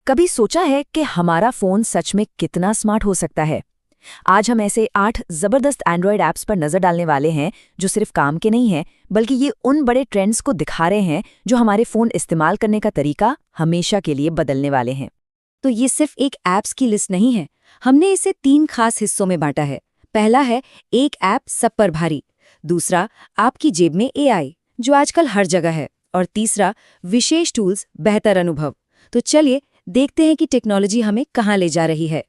कभी सोचा है कि हमारा फोन सच में कितना स्मार्ट हो सकता है? आज हम ऐसे 8 जबरदस्त एंड्रॉयड ऐप्स पर नजर डालने वाले हैं जो सिर्फ काम के नहीं हैं, बल्कि ये उन बड़े ट्रेंड्स को दिखा रहे हैं जो हमारे फोन इस्तेमाल करने का तरीका हमेशा के लिए बदलने वाले हैं। तो ये सिर्फ एक ऐप्स की लिस्ट नहीं है। हमने इसे 3 खास हिस्सों में बांटा है। पहला है एक ऐप सब पर भारी, दूसरा आपकी जेब में एआई जो आजकल हर जगह है, और तीसरा विशेष टूल्स, बेहतर अनुभव। तो चलिए देखते हैं कि टेक्नोलॉजी हमें कहाँ ले जा रही है।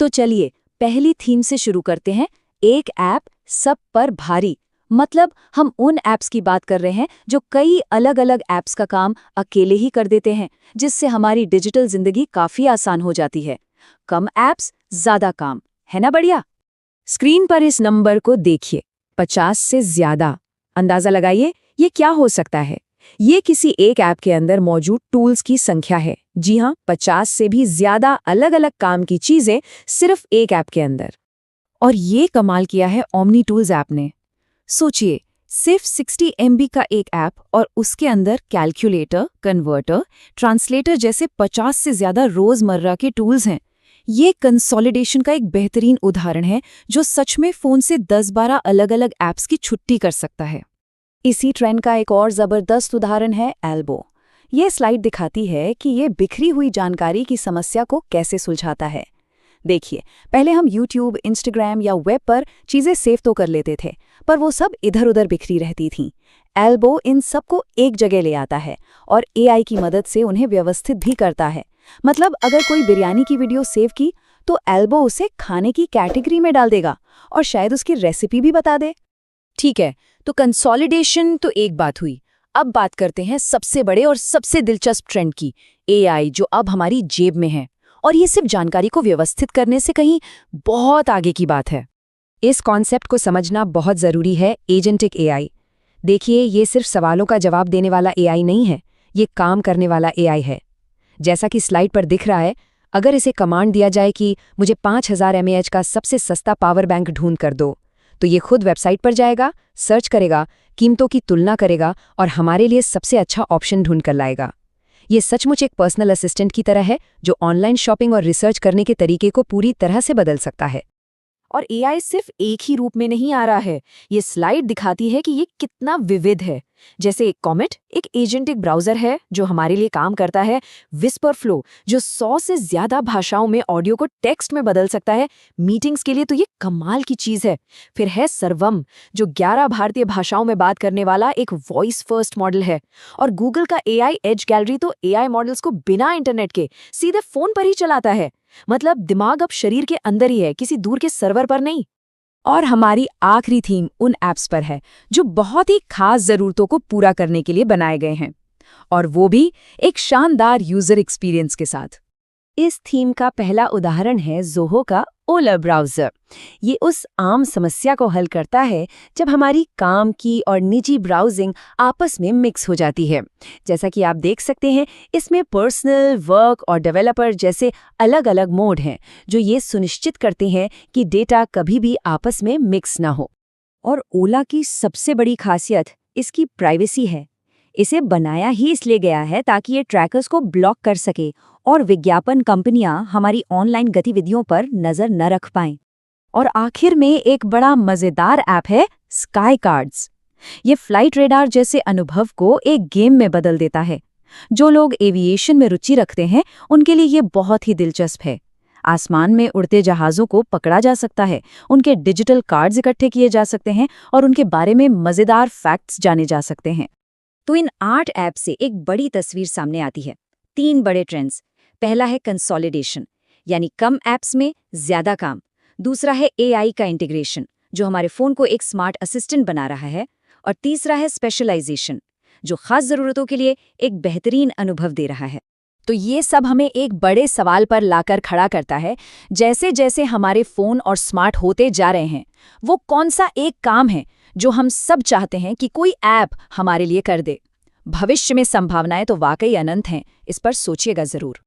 तो चलिए पहली थीम से शुरू करते हैं, एक ऐप सब पर भारी। मतलब हम उन ऐप्स की बात कर रहे हैं जो कई अलग अलग ऐप्स का काम अकेले ही कर देते हैं, जिससे हमारी डिजिटल जिंदगी काफी आसान हो जाती है। कम ऐप्स, ज्यादा काम, है ना बढ़िया? स्क्रीन पर इस नंबर को देखिए, 50 से ज्यादा। अंदाजा लगाइए ये क्या हो सकता है। ये किसी एक ऐप के अंदर मौजूद टूल्स की संख्या है। जी हाँ, 50 से भी ज्यादा अलग अलग काम की चीजें सिर्फ एक ऐप के अंदर। और ये कमाल किया है ओमनी टूल्स ऐप ने। सोचिए, सिर्फ 60 MB का एक ऐप और उसके अंदर कैलकुलेटर, कन्वर्टर, ट्रांसलेटर जैसे 50 से ज्यादा रोजमर्रा के टूल्स हैं। ये कंसोलिडेशन का एक बेहतरीन उदाहरण है जो सच में फोन से 10-12 अलग अलग ऐप्स की छुट्टी कर सकता है। इसी ट्रेंड का एक और जबरदस्त उदाहरण है एल्बो। ये स्लाइड दिखाती है कि ये बिखरी हुई जानकारी की समस्या को कैसे सुलझाता है। देखिए, पहले हम YouTube, Instagram या वेब पर चीजें सेव तो कर लेते थे, पर वो सब इधर उधर बिखरी रहती थीं। एल्बो इन सबको एक जगह ले आता है और AI की मदद से उन्हें व्यवस्थित भी करता है। मतलब अगर कोई बिरयानी की वीडियो सेव की तो एल्बो उसे खाने की कैटेगरी में डाल देगा और शायद उसकी रेसिपी भी बता दे। ठीक है, तो कंसोलिडेशन तो एक बात हुई। अब बात करते हैं सबसे बड़े और सबसे दिलचस्प ट्रेंड की, AI, जो अब हमारी जेब में है। और ये सिर्फ जानकारी को व्यवस्थित करने से कहीं बहुत आगे की बात है। इस कॉन्सेप्ट को समझना बहुत जरूरी है, एजेंटिक AI। देखिए, ये सिर्फ सवालों का जवाब देने वाला AI नहीं है, ये काम करने वाला AI है। जैसा कि स्लाइड पर दिख रहा है, अगर इसे कमांड दिया जाए कि मुझे 5000 mAh का सबसे सस्ता पावर बैंक ढूंढ कर दो, तो ये खुद वेबसाइट पर जाएगा, सर्च करेगा, कीमतों की तुलना करेगा और हमारे लिए सबसे अच्छा ऑप्शन ढूंढ कर लाएगा। ये सचमुच एक पर्सनल असिस्टेंट की तरह है जो ऑनलाइन शॉपिंग और रिसर्च करने के तरीके को पूरी तरह से बदल सकता है। और AI सिर्फ एक ही रूप में नहीं आ रहा है। ये स्लाइड दिखाती है कि ये कितना विविध है। जैसे एक कॉमेट, एक एजेंटिक ब्राउजर है जो हमारे लिए काम करता है। विस्पर फ्लो, जो 100 से ज्यादा भाषाओं में ऑडियो को टेक्स्ट में बदल सकता है। मीटिंग्स के लिए तो ये कमाल की चीज है। फिर है सर्वम, जो 11 भारतीय भाषाओं में बात करने वाला एक वॉइस फर्स्ट मॉडल है। और गूगल का AI एज गैलरी तो AI मॉडल्स को बिना इंटरनेट के सीधे फोन पर ही चलाता है। मतलब दिमाग अब शरीर के अंदर ही है, किसी दूर के सर्वर पर नहीं। और हमारी आखिरी थीम उन ऐप्स पर है जो बहुत ही खास जरूरतों को पूरा करने के लिए बनाए गए हैं, और वो भी एक शानदार यूजर एक्सपीरियंस के साथ। इस थीम का पहला उदाहरण है ज़ोहो का ओला ब्राउज़र। ये उस आम समस्या को हल करता है जब हमारी काम की और निजी ब्राउजिंग आपस में मिक्स हो जाती है। जैसा कि आप देख सकते हैं, इसमें पर्सनल, वर्क और डेवलपर जैसे अलग अलग मोड हैं जो ये सुनिश्चित करते हैं कि डेटा कभी भी आपस में मिक्स ना हो। और ओला की सबसे बड़ी खासियत इसकी प्राइवेसी है। इसे बनाया ही इसलिए गया है ताकि ये ट्रैकर्स को ब्लॉक कर सके और विज्ञापन कंपनियां हमारी ऑनलाइन गतिविधियों पर नजर न रख पाएं। और आखिर में एक बड़ा मजेदार ऐप है स्काई कार्ड्स। ये फ्लाइट रेडार जैसे अनुभव को एक गेम में बदल देता है। जो लोग एविएशन में रुचि रखते हैं उनके लिए ये बहुत ही दिलचस्प है। आसमान में उड़ते जहाज़ों को पकड़ा जा सकता है, उनके डिजिटल कार्ड्स इकट्ठे किए जा सकते हैं और उनके बारे में मजेदार फैक्ट्स जाने जा सकते हैं। तो इन 8 ऐप से एक बड़ी तस्वीर सामने आती है। 3 बड़े ट्रेंड्स। पहला है कंसोलिडेशन, यानी कम ऐप्स में ज्यादा काम। दूसरा है AI का इंटीग्रेशन, जो हमारे फोन को एक स्मार्ट असिस्टेंट बना रहा है। और तीसरा है स्पेशलाइजेशन, जो खास जरूरतों के लिए एक बेहतरीन अनुभव दे रहा है। तो ये सब हमें एक बड़े सवाल पर लाकर खड़ा करता है, जैसे जैसे हमारे फोन और स्मार्ट होते जा रहे हैं, वो कौन सा एक काम है जो हम सब चाहते हैं कि कोई ऐप हमारे लिए कर दे। भविष्य में संभावनाएं तो वाकई अनंत हैं, इस पर सोचिएगा जरूर।